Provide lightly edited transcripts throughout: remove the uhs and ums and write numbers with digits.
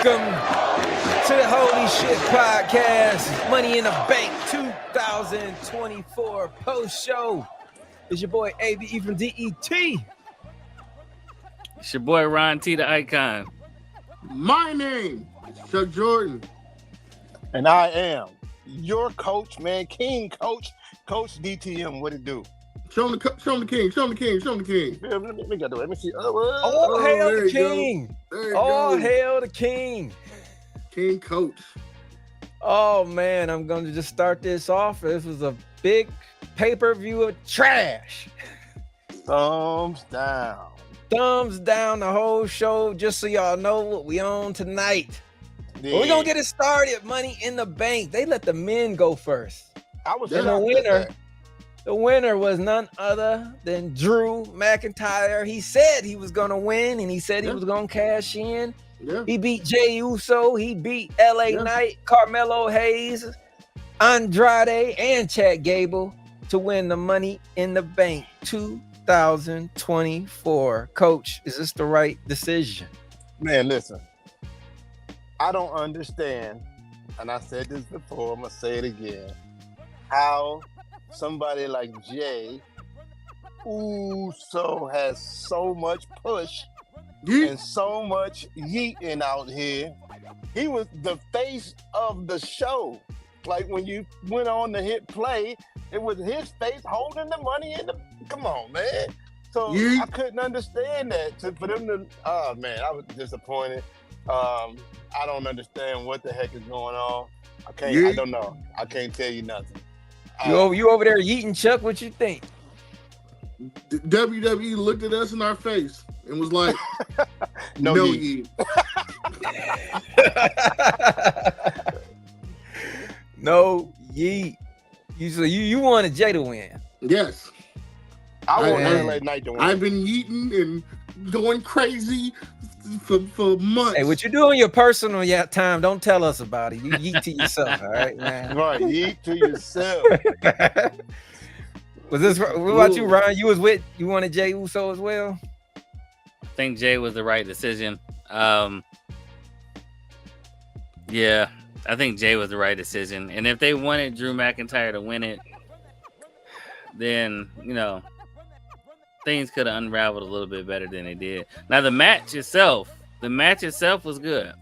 Welcome to the Holy Shhh Podcast, Money in the Bank 2024 post show. It's your boy ABE from DET. It's your boy Ron T, the icon. My name is Chuck Jordan. And I am your coach, man, King Coach DTM. What it do? Show him the king. Let me see. Oh, hail the king. Oh, hail the king. King Coach. Oh, man, I'm going to just start this off. This was a big pay-per-view of trash. Thumbs down. Thumbs down the whole show, just so y'all know what we on tonight. Yeah. We're going to get it started. Money in the Bank. They let the men go first. I was And the winner was none other than Drew McIntyre. He said he was going to win, and he said he was going to cash in. Yeah. He beat Jey Uso. He beat LA Knight, Carmelo Hayes, Andrade, and Chad Gable to win the Money in the Bank 2024. Coach, is this the right decision? Man, listen. I don't understand, and I said this before, I'm going to say it again, how somebody like Jey Uso has so much push and so much yeeting out here. He was the face of the show. Like when you went on to hit play, it was his face holding the money in the. Come on, man. So I couldn't understand that. For them to, oh man, I was disappointed. I don't understand what the heck is going on. I don't know. I can't tell you nothing. You over there yeeting, Chuck? What you think? WWE looked at us in our face and was like, no yeet. No yeet. You wanted Jey to win. Yes. I want LA Knight to win. I've been yeeting and going crazy for months. Hey, what you do on your personal time, don't tell us about it. You yeet to yourself, all right, man? Right, yeet to yourself. What about you, Ryan? You wanted Jey Uso as well? I think Jey was the right decision. Yeah, I think Jey was the right decision. And if they wanted Drew McIntyre to win it, then, things could have unraveled a little bit better than they did. Now, the match itself was good.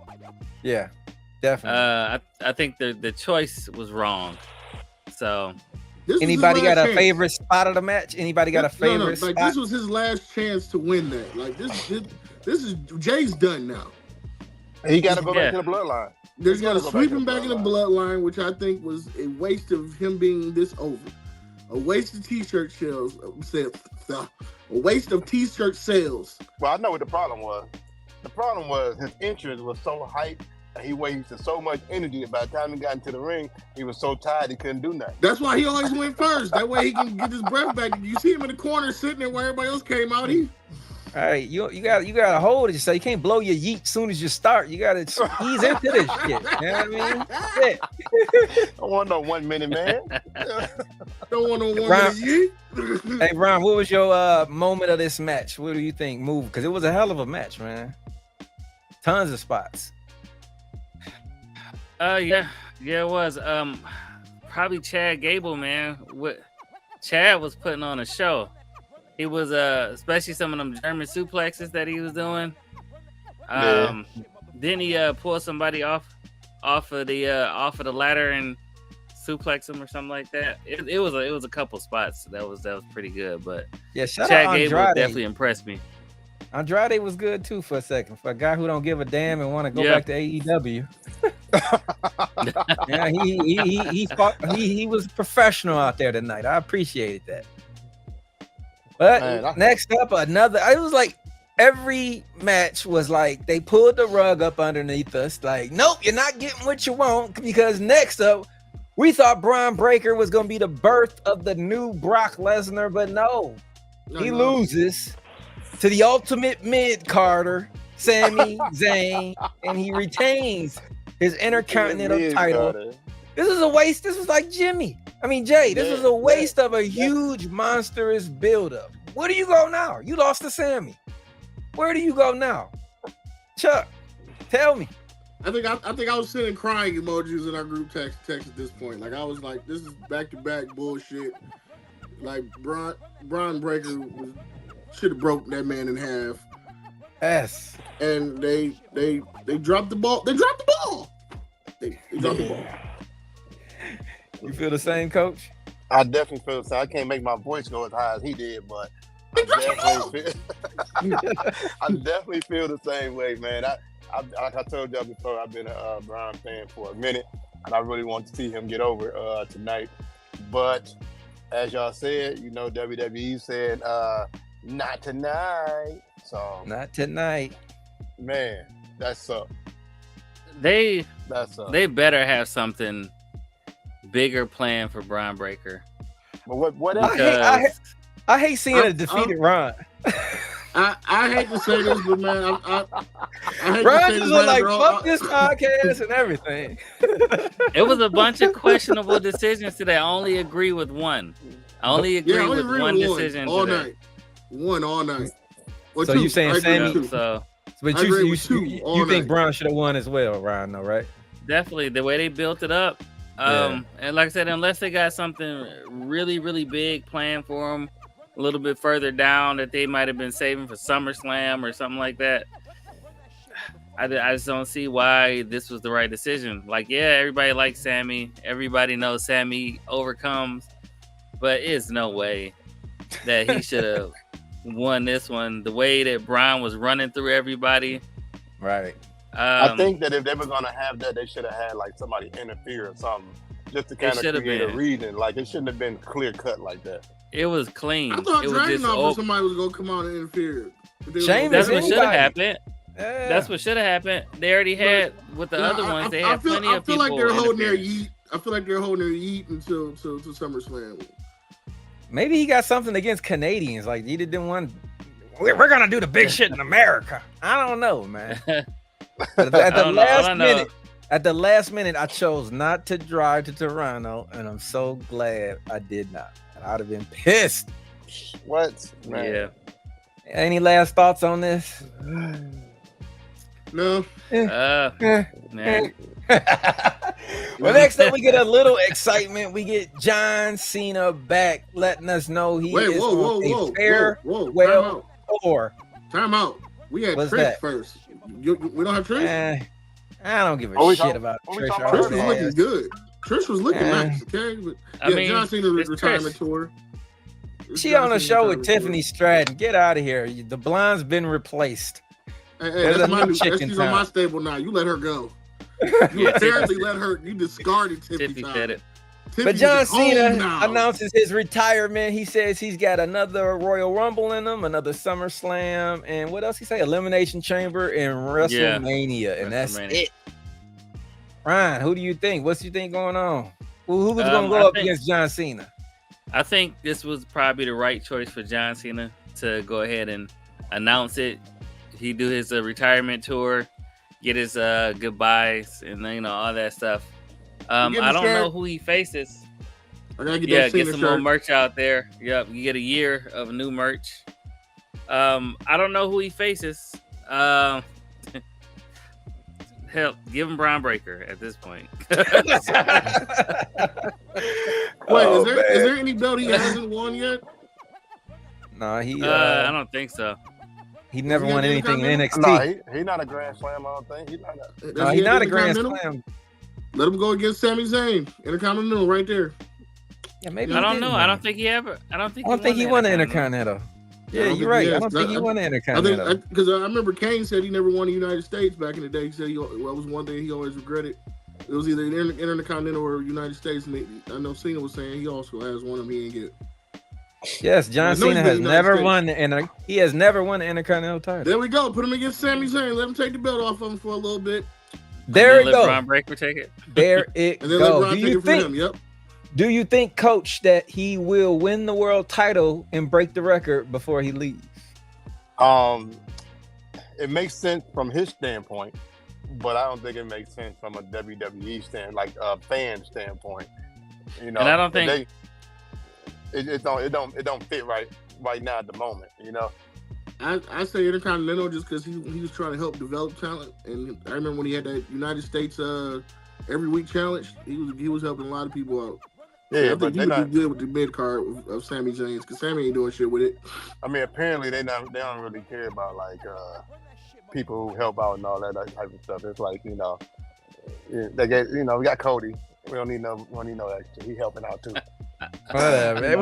Yeah, definitely. I think the choice was wrong. So, anybody got a favorite spot of the match? Anybody got a favorite spot? This was his last chance to win that. Like this is Jay's done now. He got to go back to the bloodline. He's got to sweep him back in the bloodline, which I think was a waste of him being this over. A waste of t-shirt sales. A waste of t-shirt sales. Well, I know what the problem was. The problem was his entrance was so hyped. He wasted so much energy. By the time he got into the ring, he was so tired he couldn't do nothing. That's why he always went first. That way he can get his breath back. You see him in the corner sitting there while everybody else came out. All right, you gotta hold it. So you can't blow your yeet as soon as you start. You gotta ease into this shit. You know what I mean? Yeah. Don't want no 1 minute, man. Don't want no 1 minute yeet. Hey, Ron, what was your moment of this match? What do you think? Move, because it was a hell of a match, man. Tons of spots. Yeah, it was. Probably Chad Gable, man. What Chad was putting on a show. He was especially some of them German suplexes that he was doing. Then he pulled somebody off of the ladder and suplex him or something like that. It was a couple spots that was pretty good. But yeah, Chad Gable definitely impressed me. Andrade was good too for a second. For a guy who don't give a damn and want to go back to AEW. Yeah, he was professional out there tonight. I appreciated that. But next up, it was like every match was like they pulled the rug up underneath us. Like, nope, you're not getting what you want, because next up, we thought Braun Breaker was going to be the birth of the new Brock Lesnar, but no. He loses to the ultimate mid-carder, Sami Zayn, and he retains his Intercontinental title. This is a waste. This was like Jey. This was a waste of a huge, monstrous buildup. Where do you go now? You lost to Sami. Where do you go now? Chuck, tell me. I think I was sending crying emojis in our group text at this point. Like I was like, this is back to back bullshit. Like Braun Breaker should have broke that man in half. Yes. And they dropped the ball. They dropped the ball. They dropped the ball. You feel the same, Coach? I definitely feel the same. I can't make my voice go as high as he did, but I definitely feel the same way, man. Like I told y'all before, I've been a Brown fan for a minute, and I really want to see him get over tonight. But as y'all said, WWE said not tonight. So not tonight. Man, that sucks. They better have something bigger planned for Braun Breaker. But what else? I hate seeing a defeated Ron. I hate to say this, but man, I hate Ron to say just this. look like fuck this podcast and everything. It was a bunch of questionable decisions today. I only agree with one. I only agree with one decision all today. night. One all night. Well, so two. you saying Sammy? So, but you think Braun should have won as well, Ryan? Though, right? Definitely the way they built it up. And like I said, unless they got something really, really big planned for them a little bit further down that they might have been saving for SummerSlam or something like that, I just don't see why this was the right decision. Like, yeah, everybody likes Sammy. Everybody knows Sammy overcomes. But it's no way that he should have won this one. The way that Braun was running through everybody. Right. I think that if they were going to have that, they should have had like somebody interfere or something. Just to kind of create a reason. Like, it shouldn't have been clear cut like that. It was clean. I thought it was just somebody was going to come out and interfere. That's what should have happened. Yeah. That's what should have happened. They already had with the other ones. They had plenty of people. I feel like they're holding their yeet. I feel like they're holding their yeet until SummerSlam. Maybe he got something against Canadians. Like he didn't want. We're gonna do the big shit in America. I don't know, man. At the last minute, I chose not to drive to Toronto, and I'm so glad I did not. I'd have been pissed. What? Man. Yeah. Any last thoughts on this? No. Well, next up, we get a little excitement. We get John Cena back, letting us know he is on a farewell tour. Time out. We had Trish first. We don't have Trish? I don't give a shit about Trish. Trish was looking good. Trish was looking nice, okay? But John Cena's retirement tour. She on a show with Tiffany Stratton. Get out of here. The blonde's been replaced. Hey, she's on my stable now. You let her go. You apparently let her. You discarded Tiffany. But John Cena announces his retirement. He says he's got another Royal Rumble in him, another SummerSlam, and what else he say? Elimination Chamber and WrestleMania, and that's it. Ryan, who do you think? What's you think going on? Who's going to go up against John Cena? I think this was probably the right choice for John Cena to go ahead and announce it. He do his retirement tour, get his goodbyes, and all that stuff. I don't know who he faces. Get some more merch out there. Yep, you get a year of new merch. I don't know who he faces. Hell, give him Braun Breaker at this point. Wait, is there any belt he hasn't won yet? No, I don't think so. He never won anything in NXT. No, he's not a Grand Slam, I don't think. He's not a Grand Slam. Let him go against Sami Zayn. Intercontinental right there. Yeah, maybe. I don't know. I don't think he won the Intercontinental. Yeah, you're right. I don't think he won the Intercontinental. Because I remember Kane said he never won the United States back in the day. He said that was one thing he always regretted. It was either Intercontinental or United States. And I know Cena was saying he also has one of them he didn't get. Yes, John Cena has never won he has never won the Intercontinental title. There we go. Put him against Sami Zayn. Let him take the belt off of him for a little bit. There it goes. Braun Breaker take it. There it and then let Braun take it for him. Yep. Do you think, Coach, that he will win the world title and break the record before he leaves? It makes sense from his standpoint, but I don't think it makes sense from a WWE fan standpoint. And I don't think it don't fit right now at the moment. I say Intercontinental just because he was trying to help develop talent, and I remember when he had that United States every week challenge, he was helping a lot of people out. Yeah, I but think he would do good with the mid card of Sami Zayn because Sami ain't doing shit with it. I mean, apparently they don't really care about like people who help out and all that type of stuff. It's like they get we got Cody. We don't need no extra. He helping out too. Whatever. Man.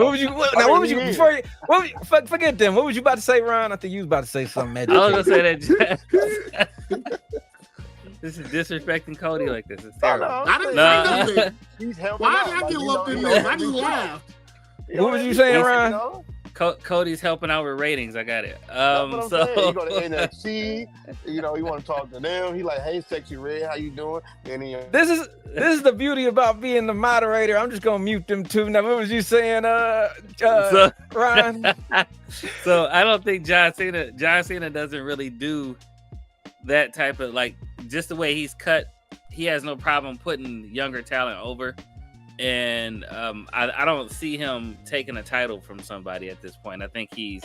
Forget them. What was you about to say, Ron? I think you was about to say something. I was gonna say that. This is disrespecting Cody like this. It's terrible. I didn't say nothing. He's helping Why out. did I get lumped in this? I just laughed. What was you saying, Ron? Cody's helping out with ratings. I got it. That's what I'm saying. You go to NXT. You want to talk to them. He like, hey, Sexy Red, how you doing? And he, This is the beauty about being the moderator. I'm just gonna mute them too. Now, what was you saying, Ron? So I don't think John Cena doesn't really do that type of like just the way he's cut. He has no problem putting younger talent over. And I don't see him taking a title from somebody at this point. I think he's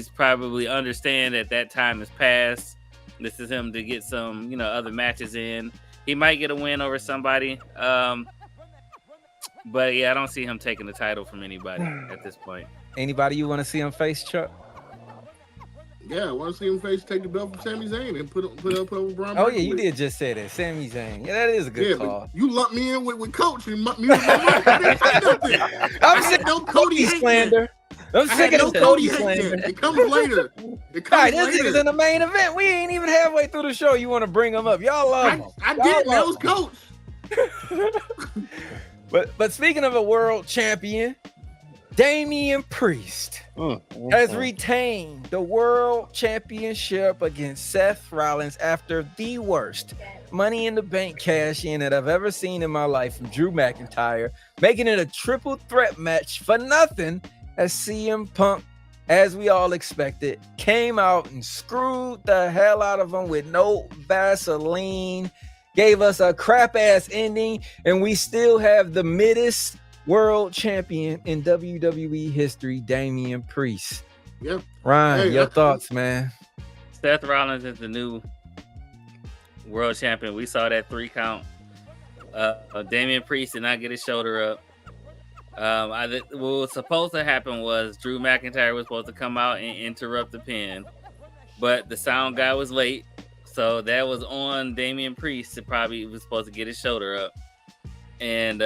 probably understand that time has passed. This is him to get some, other matches in. He might get a win over somebody. But yeah, I don't see him taking the title from anybody at this point. Anybody you want to see him face, Chuck? Yeah, I want to see him take the belt from Sami Zayn and put up over Braun. Oh yeah, you did just say that, Sami Zayn. Yeah, that is a good call. You lumped me in with Coach and me with my mic. I didn't say nothing. I'm sick of Cody slander. I'm sick of Cody slander. It comes later. This nigga's in the main event. We ain't even halfway through the show. You want to bring him up? Y'all love him. I did. That was Coach. But speaking of a world champion, Damian Priest has retained the world championship against Seth Rollins after the worst Money in the Bank cash-in that I've ever seen in my life from Drew McIntyre, making it a triple threat match for nothing as CM Punk, as we all expected, came out and screwed the hell out of him with no Vaseline, gave us a crap-ass ending, and we still have the middest world champion in WWE history, Damian Priest. Yep. Ryan, your thoughts, man? Seth Rollins is the new world champion. We saw that 3 count. Damian Priest did not get his shoulder up. What was supposed to happen was Drew McIntyre was supposed to come out and interrupt the pin, but the sound guy was late, so that was on Damian Priest. Probably was supposed to get his shoulder up, and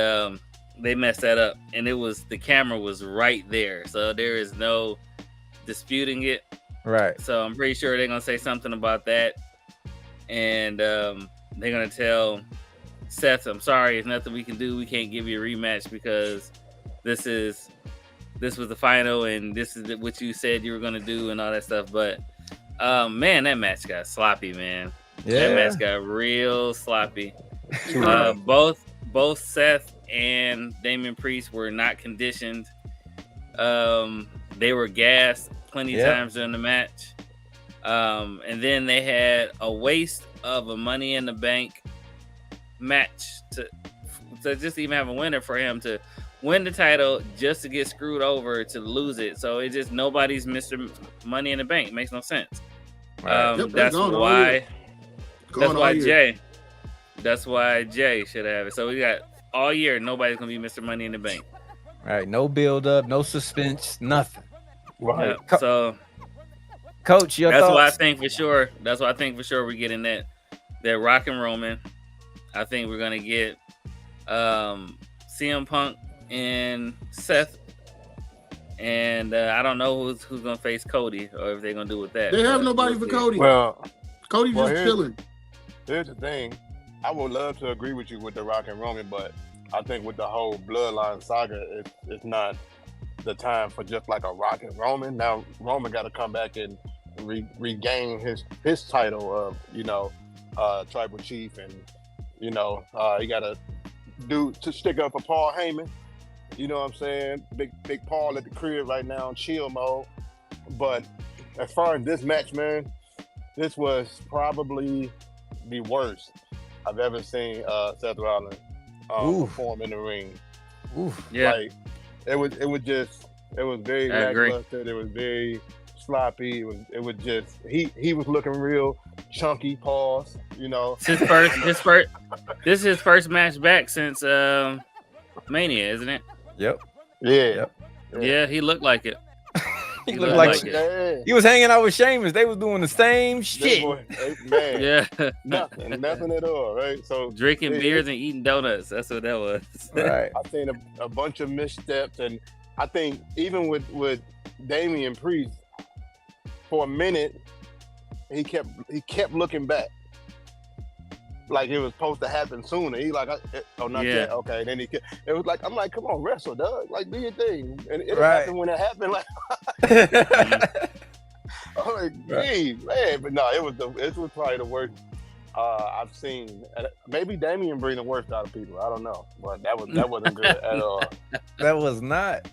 they messed that up, and the camera was right there, so there is no disputing it. Right. So I'm pretty sure they're gonna say something about that, and they're gonna tell Seth, "I'm sorry, there's nothing we can do. We can't give you a rematch because this was the final, and this is what you said you were gonna do, and all that stuff." But man, that match got sloppy, man. Yeah. That match got real sloppy. Both Seth and Damian Priest were not conditioned. They were gassed plenty of times during the match. And then they had a waste of a Money in the Bank match to just even have a winner for him to win the title just to get screwed over to lose it. So it just nobody's Mr. Money in the Bank. It makes no sense. That's why Jay should have it. So we got all year, nobody's gonna be Mr. Money in the Bank. Right, no build up, no suspense, nothing. Right. So, Coach, your thoughts? That's why I think for sure we're getting that Rock and Roman. I think we're gonna get CM Punk and Seth, and I don't know who's gonna face Cody or if they're gonna do with that. They have nobody for Cody. Well, Cody's just chilling. Here's the thing. I would love to agree with you with the Rock and Roman, but I think with the whole Bloodline saga, it's not the time for just like a Rock and Roman. Now Roman got to come back and regain his title of Tribal Chief, and he got to stick up for Paul Heyman. You know what I'm saying? Big Paul at the crib right now in chill mode. But as far as this match, man, this was probably the worst I've ever seen Seth Rollins perform in the ring. Oof. Yeah. Like, it was very lackluster. It was very sloppy. It was just he was looking real chunky. Pause. You know, This is his first match back since Mania, isn't it? Yep. Yeah. Yeah, he looked like it. He looked like it. Yeah. he was hanging out with Sheamus. They was doing the same shit. Man, Yeah, nothing at all, right? So drinking beers and eating donuts. That's what that was. Right. I think a bunch of missteps, and I think even with Damian Priest, for a minute, he kept looking back, like it was supposed to happen sooner. He like, not yet. Okay, then it was like, I'm like, come on, wrestle, dog. Like, do your thing, and it happened when it happened. Like, I'm like, geez, man. But no, it was probably the worst I've seen. Maybe Damian bring the worst out of people. I don't know, but that wasn't good at all. That was not.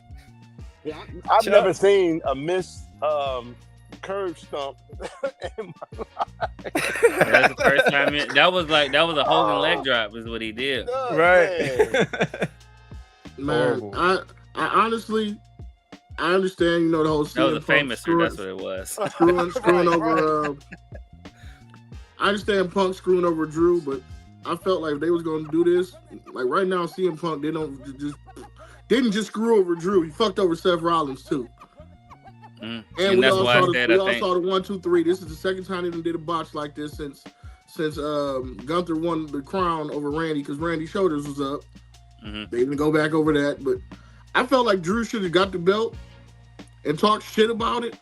Yeah, I've never seen a miss curve stump in my life. That's the first time. That was a Hogan leg drop, is what he did. Right. man. I honestly, I understand. You know, the whole That was a famous. That's what it was. screwing over. I understand Punk screwing over Drew, but I felt like if they was going to do this, like right now, CM Punk didn't just screw over Drew. He fucked over Seth Rollins too. And we that's all why saw I said, we saw the 1, 2, 3. This is the second time they did a botch like this since Gunther won the crown over Randy because Randy's shoulders was up. Mm-hmm. They didn't go back over that, but I felt like Drew should have got the belt and talked shit about it,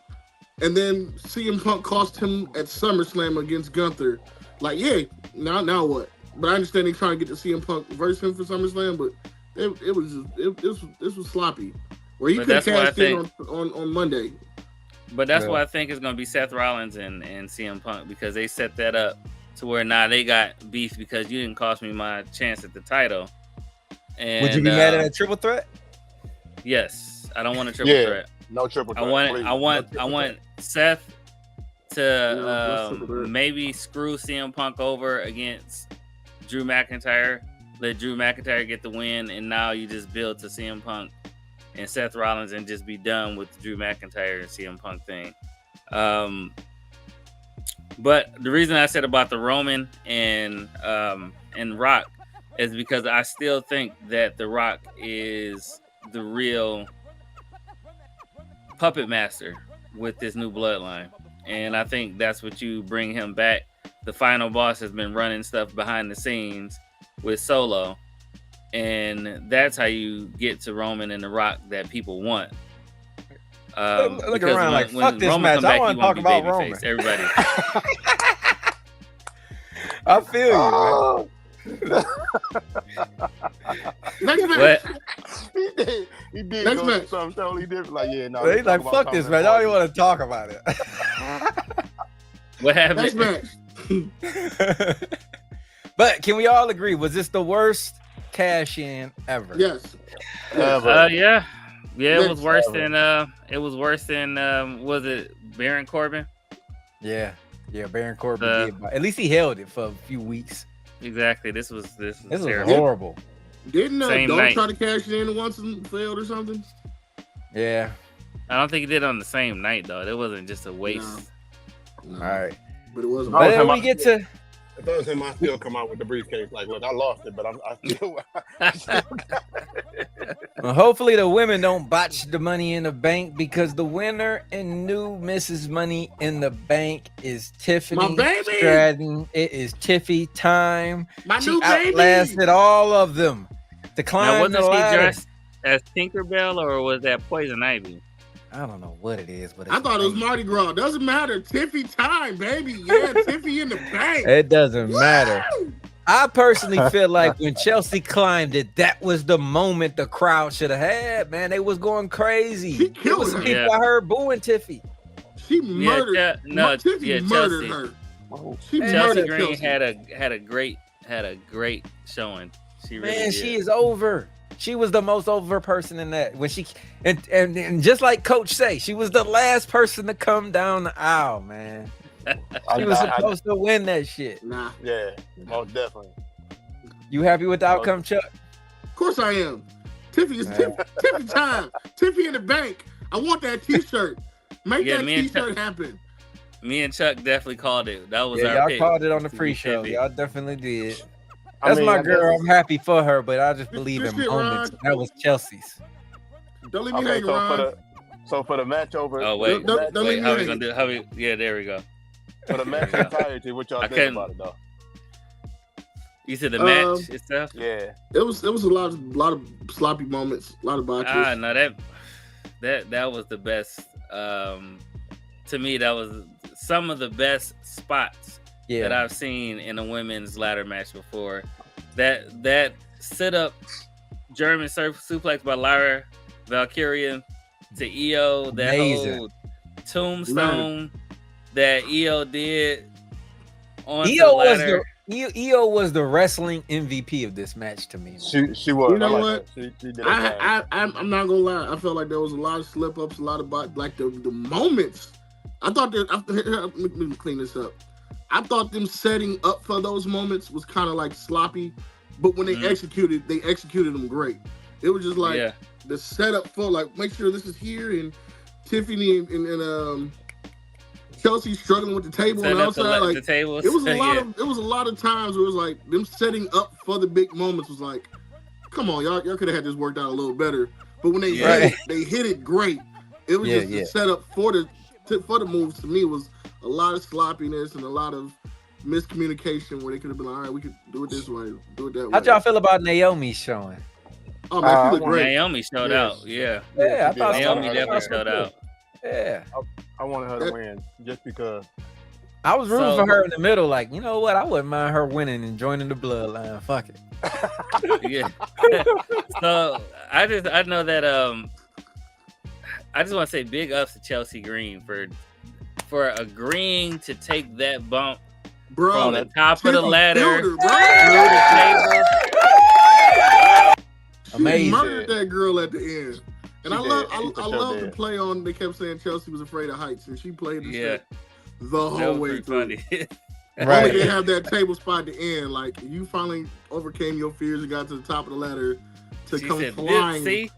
and then CM Punk cost him at SummerSlam against Gunther. Like, yeah, now what? But I understand they trying to get the CM Punk versus him for SummerSlam, but this was sloppy. Where he could cast in on Monday. But that's why I think it's going to be Seth Rollins and CM Punk, because they set that up to where now they got beef because you didn't cost me my chance at the title. And, would you be mad at a triple threat? Yes, I don't want a triple threat. No triple threat. I want Seth to maybe screw CM Punk over against Drew McIntyre. Let Drew McIntyre get the win, and now you just build to CM Punk and Seth Rollins and just be done with the Drew McIntyre and CM Punk thing. But the reason I said about the Roman and Rock is because I still think that the Rock is the real puppet master with this new bloodline. And I think that's what you bring him back. The final boss has been running stuff behind the scenes with Solo. And that's how you get to Roman and The Rock that people want. Look around like, fuck this match. I want to talk about Roman. Everybody. I feel you, man. Next match. He did Next go match. something totally different. Like, yeah, no. He's like, fuck this match. I don't even want to talk about it. What happened? Next match. But can we all agree? Was this the worst cash in ever? Yes. Yeah. It was worse than was it Baron Corbin? Yeah, Baron Corbin did. At least he held it for a few weeks. Exactly. This was terrible. Horrible. Didn't Same Dog night. try to cash it in once and failed or something? Yeah. I don't think he did it on the same night though. It wasn't just a waste. No. All right. But it wasn't. But then we get to. If I was him, I still come out with the briefcase. Like, look, I lost it, but I still got it. Well, hopefully the women don't botch the Money in the Bank, because the winner in new Mrs. Money in the Bank is Tiffany My baby. Stratton. It is Tiffy time. My She new baby. outlasted all of them to Now, climb wasn't the she ladder. dressed as Tinkerbell or was that Poison Ivy? I don't know what it is, but I thought it was Mardi Gras. Doesn't matter. Tiffy time, baby. Yeah, Tiffy in the bank. It doesn't matter. Woo! I personally feel like when Chelsea climbed it, that was the moment the crowd should have had, man. They was going crazy. She There killed was some her. people I heard booing Tiffy. She murdered. Tiffy murdered Chelsea. her. She Chelsea murdered Green Chelsea. had a great showing. She really Man, did. she is over. She was the most over person in that. When she and just like Coach say, she was the last person to come down the aisle, man. She was supposed to win that shit. Nah. Yeah, most definitely. You happy with the outcome, Chuck? Of course I am. Tiffy is Tiffy time. Tiffy in the bank. I want that T-shirt. Make Yeah, that me and t-shirt happen. Me and Chuck definitely called it. That was our y'all pick. called it on the To be pre-show. Tiffy. Y'all definitely did. I That's mean, my I guess girl. it's- I'm happy for her, but I just believe This in shit, moments. Ron. That was Chelsea's. Don't leave me Okay, hanging, Ron. so for the match over. Oh wait, Don't wait. leave How me we gonna hanging. do? Yeah, there we go. For the match entirety, what y'all I think couldn't- about it though? You said the match itself. Yeah. It was a lot of sloppy moments, a lot of botches. No, that was the best. To me, that was some of the best spots that I've seen in a women's ladder match before. That sit up German suplex by Lyra Valkyria to EO, that Amazing. whole tombstone that EO did on the EO ladder. was the wrestling MVP of this match to me. She was. You know I like what? that. She did it. I'm not gonna lie. I felt like there was a lot of slip ups, a lot of like the moments. I thought that. Let me clean this up. I thought them setting up for those moments was kind of like sloppy, but when they executed them great. It was just like the setup for like make sure this is here and Tiffany and Chelsea struggling with the table on the outside. Like the tables. it was a lot of times where it was like them setting up for the big moments was like, come on, y'all could have had this worked out a little better. But when they hit it great. It was just the setup for the moves. To me, was a lot of sloppiness and a lot of miscommunication where they could have been like, all right, we could do it this way, do it that way. How'd y'all feel about Naomi showing? Oh man, she looked great. Naomi showed out. Yeah, I thought Naomi definitely showed out. Yeah, I wanted her to win just because. I was rooting for her in the middle. Like, you know what? I wouldn't mind her winning and joining the bloodline. Fuck it. Yeah. So I know that I just want to say big ups to Chelsea Green for agreeing to take that bump from the top of the ladder through the table. Amazing. She murdered that girl at the end. And I love the play on. They kept saying Chelsea was afraid of heights, and she played the shit the whole way through. Right. Only they have that table spot at the end. Like you finally overcame your fears and got to the top of the ladder to come flying. See?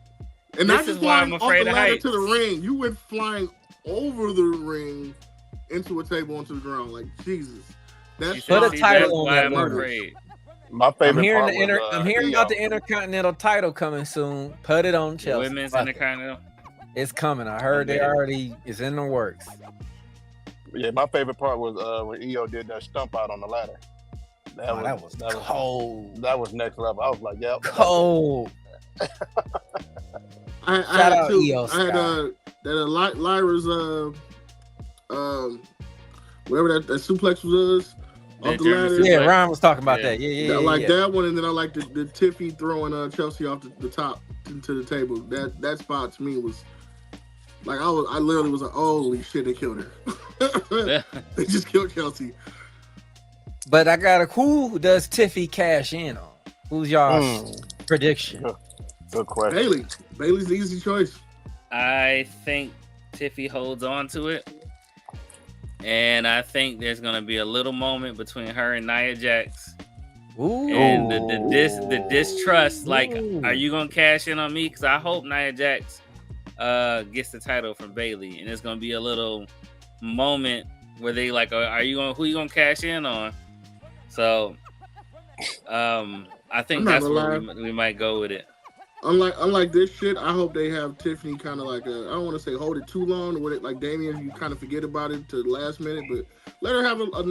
And not just flying I'm off the afraid of ladder heights. to the ring. You went flying over the ring into a table onto the ground. Like Jesus. That's put a title on that. I'm afraid. My favorite I'm hearing part I'm hearing about the Intercontinental title coming soon. Put it on Chelsea. Women's Intercontinental. It's coming. I heard they already is in the works. Yeah, my favorite part was when EO did that stump out on the ladder. That was cold. That was next level. I was like, yeah, cold. I had EO. I had that Lyra's whatever that suplex was off the ladder. Yeah, Ryan was talking about that. Yeah. I like that one, and then I like the Tiffy throwing Chelsea off the top into the table. That spot to me was like I literally was like, holy shit, they killed her. They just killed Chelsea. But I got who does Tiffy cash in on? Who's y'all's prediction? Good question. Bailey's the easy choice. I think Tiffy holds on to it. And I think there's gonna be a little moment between her and Nia Jax. Ooh. And the distrust, like, are you gonna cash in on me? Because I hope Nia Jax gets the title from Bailey, and it's gonna be a little moment where they like, who are you gonna cash in on? So, I think that's where we might go with it. Unlike this shit, I hope they have Tiffany kind of like I don't want to say hold it too long, with it like Damian, you kind of forget about it to the last minute, but let her have a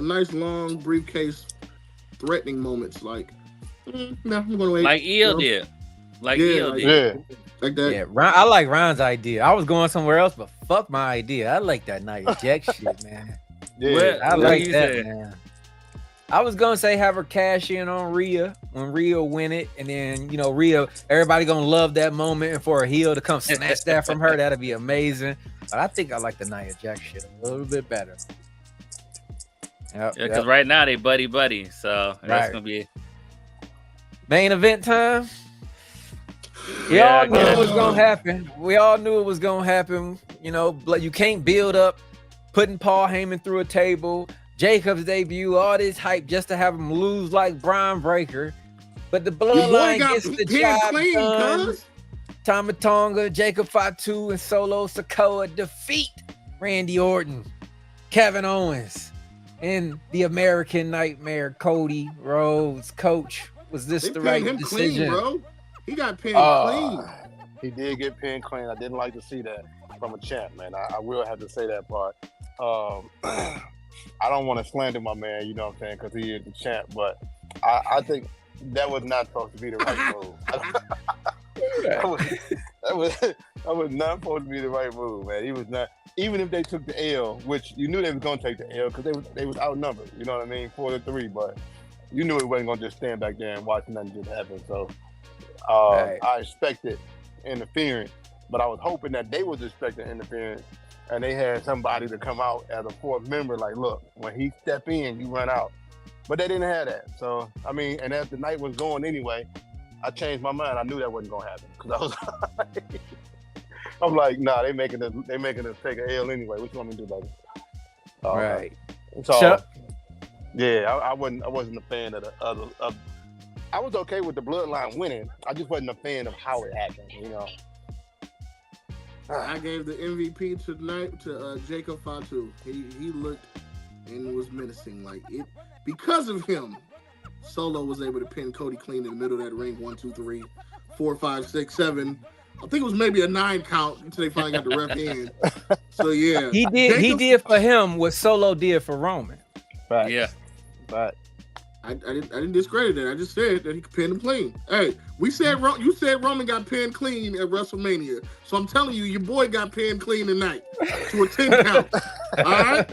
nice long briefcase threatening moments. Like, no, I'm gonna wait. Like EO did. Like EO did. Yeah. Like that. Yeah, I like Ryan's idea. I was going somewhere else, but fuck my idea. I like that Nia Jax shit, man. Yeah, I like that, man. I was gonna say have her cash in on Rhea when Rhea win it, and then Rhea, everybody gonna love that moment, and for a heel to come snatch that from her, that'd be amazing. But I think I like the Nia Jax shit a little bit better. Because right now they buddy, so that's gonna be main event time. We all knew it was gonna happen. We all knew it was gonna happen. You can't build up putting Paul Heyman through a table. Jacob's debut, all this hype just to have him lose like Brian Breaker. But the bloodline gets the job done. Tama Tonga, Jacob Fatu, and Solo Sikoa defeat Randy Orton, Kevin Owens, and the American Nightmare, Cody Rhodes. Coach, was this the right him decision? Clean, bro. He got pinned clean. He did get pinned clean. I didn't like to see that from a champ, man. I will have to say that part. I don't want to slander my man, you know what I'm saying, because he is the champ, but I think that was not supposed to be the right move. that was not supposed to be the right move, man. He was not. Even if they took the L, which you knew they was gonna take the L because they was outnumbered. You know what I mean, 4-3. But you knew it wasn't gonna just stand back there and watch nothing just happen. So Right. I expected interference, but I was hoping that they was expecting interference, and they had somebody to come out as a fourth member. Like, look, when he step in, you run out. But they didn't have that. So I mean, and as the night was going anyway, I changed my mind. I knew that wasn't gonna happen because I was like, I'm like, nah, they making us take an L anyway. What you want me to do, baby? Right. So Chuck? yeah, I wasn't a fan of the other. I was okay with the Bloodline winning. I just wasn't a fan of how it happened. You know. I gave the MVP tonight to Jacob Fatu. He looked and was menacing. Like it because of him. Solo was able to pin Cody clean in the middle of that ring. 1, 2, 3, 4, 5, 6, 7. I think it was maybe a 9 count until they finally got the ref in. So yeah, He did for him what Solo did for Roman. Right. Yeah. But I didn't discredit it. I just said that he could pin him clean. Hey, you said Roman got pinned clean at WrestleMania. So I'm telling you, your boy got pinned clean tonight to a 10 count. All right,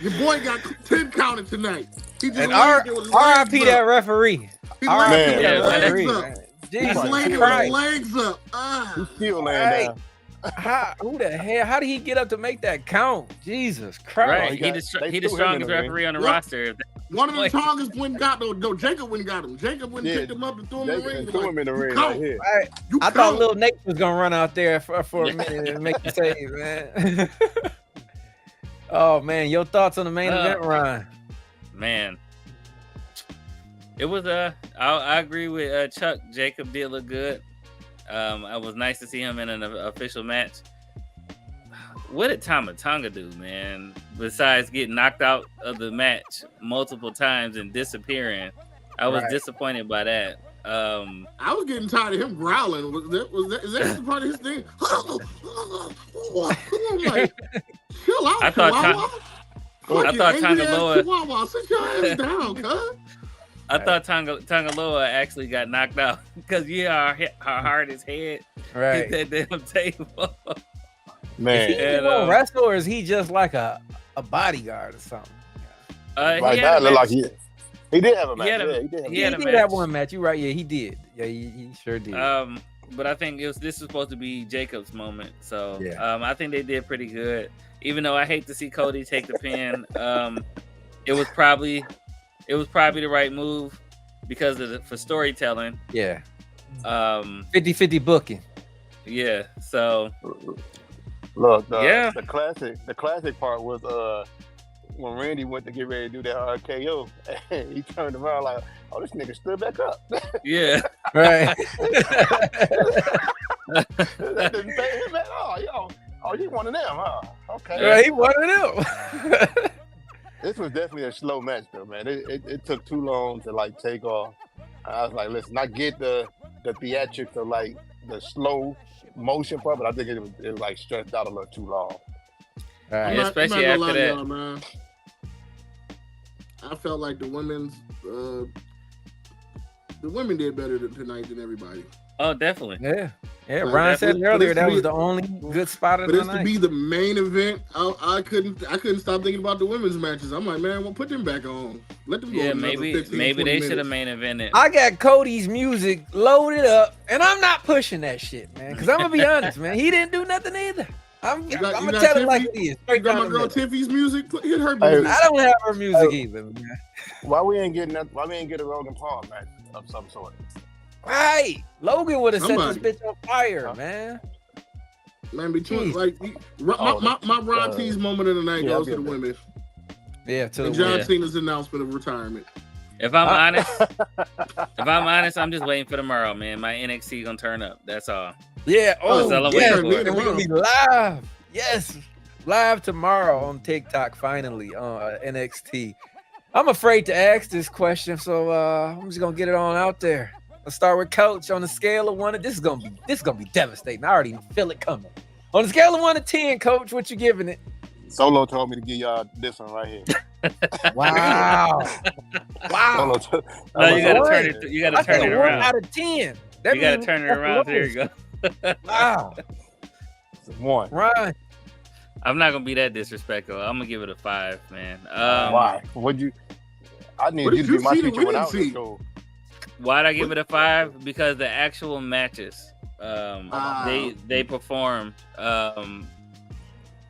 your boy got 10 counted tonight. He just And R.I.P. that referee. He R.I.P. that Yeah, referee. legs up. He's Jesus laying with Christ. his legs up. he's still laying down. Who the hell? How did he get up to make that count? Jesus Christ! Right. he He got- the they he the threw him in strongest the ring. referee on the What? roster. One of the Like- Tongas went and got no. Jacob went and got him. Jacob went and Yeah, picked him up and threw him in the They ring. threw him in the ring count. right here. You I thought count. Lil Nate was gonna run out there for a minute and make the save, man. Oh man, your thoughts on the main event, Ryan? Man, it was I agree with Chuck. Jacob did look good. It was nice to see him in an official match. What did Tama Tonga do, man? Besides getting knocked out of the match multiple times and disappearing, I was Right. disappointed by that. I was getting tired of him growling. Is that part of his thing? I'm like, chill out, I thought Chihuahua. I thought Angry ass Tangaloa- Chihuahua, sit your ass down, cuz. I thought Tangaloa actually got knocked out because her hard his head Right. hit that damn table. Man, Is he And, a wrestler or is he just like a bodyguard or something? right now it looked like he did have a match. He had a- Yeah, he did have a he He had a did match. have one match. You're right. Yeah, he did. Yeah, he sure did. But I think this is supposed to be Jacob's moment. So Yeah. I think they did pretty good. Even though I hate to see Cody take the pin, it was probably the right move because for storytelling. Yeah. 50-50 booking. Yeah. So Look, Yeah. the classic part was when Randy went to get ready to do that RKO, and he turned around like, "Oh, this nigga stood back up." yeah. Right. That didn't pay him at all. Oh, you one of them, huh? Okay. Right, he wanted him. This was definitely a slow match, though, man. It took too long to like take off. I was like, listen, I get the theatrics of like the slow motion part, but I think it was like stretched out a little too long. Right. Yeah, especially I'm not after gonna that. lie, man. I felt like the women did better tonight than everybody. Oh, definitely. Yeah. Yeah. Like, Ryan that said was- earlier but that it's was to the only good spot of But the it's to night. be the main event. I couldn't stop thinking about the women's matches. I'm like, man, well, put them back on. Let them go. Yeah, another maybe 15, they 20 should have minutes. main evented. I got Cody's music loaded up, and I'm not pushing that shit, man. Because I'm gonna be honest, man. He didn't do nothing either. I'm You gonna got tell it like Tiffany? it is. You Straight got down my the girl middle. Tiffy's music. Hit her Hey, music. I don't have her music either, man. Why we ain't get a Logan Paul match of some sort? Right. Logan would have set Somebody. this bitch on fire, man. Man, between Jeez. like my Ron T's moment of the night yeah, goes I'll to the be a women Yeah, to and the John win. Yeah. Cena's announcement of retirement. If I'm honest, I'm just waiting for tomorrow, man. My NXT gonna turn up. That's all. Yeah. Oh, That's all I'm yeah. waiting for. And we're gonna be live. Yes, live tomorrow on TikTok. Finally on NXT. I'm afraid to ask this question, so I'm just gonna get it on out there. Let's start with Coach. On a scale of 1 to this is gonna be devastating. I already feel it coming. On a scale of 1 to 10, Coach, what you giving it? Solo told me to give y'all this one right here. Wow. Wow. No, you gotta turn it. You gotta turn it around. 1 out of 10. You gotta turn it around. There you go. Wow. 1. Ryan. I'm not gonna be that disrespectful. I'm gonna give it a 5, man. Why? I need you to be my teacher when I was in school. Why'd I give it a 5? Because the actual matches, they perform.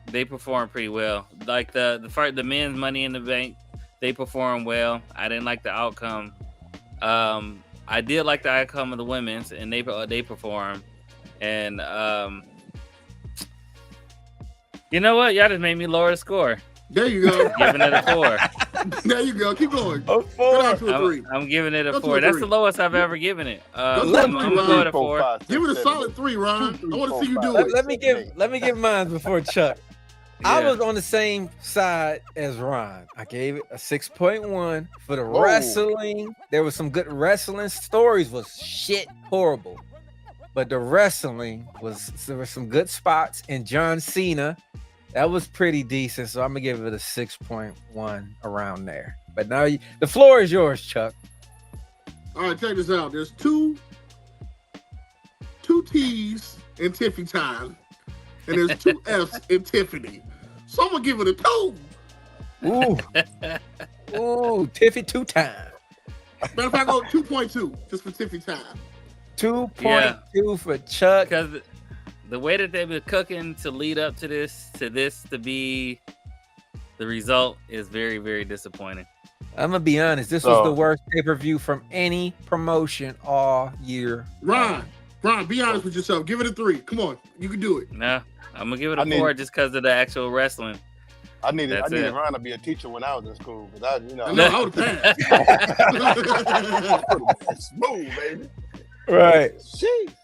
They perform pretty well. Like the men's Money in the Bank, they perform well. I didn't like the outcome. I did like the outcome of the women's, and they perform. And you know what? Y'all just made me lower the score. There you go. Giving it a 4. There you go. Keep going. A 4. I'm giving it a 4. That's the lowest I've ever given it. I'm Go gonna go to 4. Give it a solid 3, Ron. I want to see you do it. Let me give mine before Chuck. I was on the same side as Ron. I gave it a 6.1 for the wrestling. There was some good wrestling. Stories was shit horrible, but the wrestling there were some good spots. And John Cena, that was pretty decent. So I'm gonna give it a 6.1 around there. But now the floor is yours, Chuck. All right, check this out. There's two T's in Tiffy time, and there's 2 F's in Tiffany. So I'm gonna give it a 2. Ooh, Tiffy 2 time. Matter of fact, go 2.2 just for Tiffy time. 2.2 for Chuck. Because the way that they've been cooking to lead up to this to be the result is very, very disappointing. I'm gonna be honest. This was the worst pay-per-view from any promotion all year. Ron, be honest with yourself. Give it a 3. Come on, you can do it. No, I'm gonna give it a 4 just because of the actual wrestling. I needed Ron to be a teacher when I was in school. I would have passed. Smooth, baby. Right. Jeez.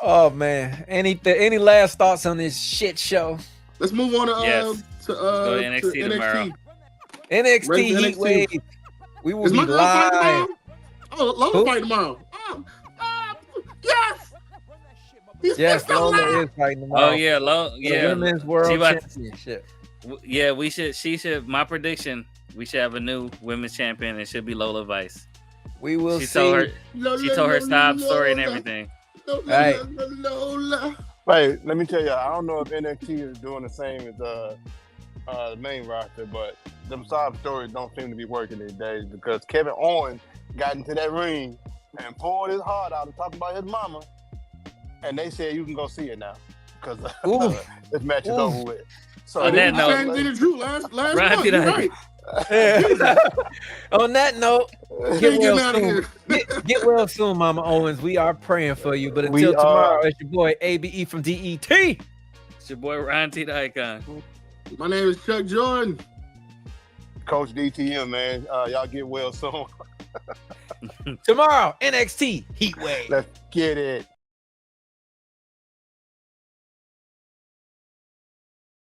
Oh man. Any last thoughts on this shit show? Let's move on to go to NXT tomorrow. NXT Heat Wave. We will be live. Lola fight tomorrow. Yes. Yes, Lola is fighting tomorrow. Oh yeah, The Women's World Championship. Yeah, she should. My prediction: we should have a new women's champion. It should be Lola Vice. We will see. She told her sob story and everything. Right. Wait, let me tell you. I don't know if NXT is doing the same as the main roster, but them sob stories don't seem to be working these days because Kevin Owens got into that ring and pulled his heart out and talking about his mama, and they said you can go see it now because this match is over with. So on that note, last month, right. On that note, get well soon, Mama Owens. We are praying for you. But until tomorrow, it's your boy ABE from DET. It's your boy Ryan T. the Icon. My name is Chuck Jordan. Coach DTM, man. Y'all get well soon. Tomorrow, NXT Heat Wave. Let's get it.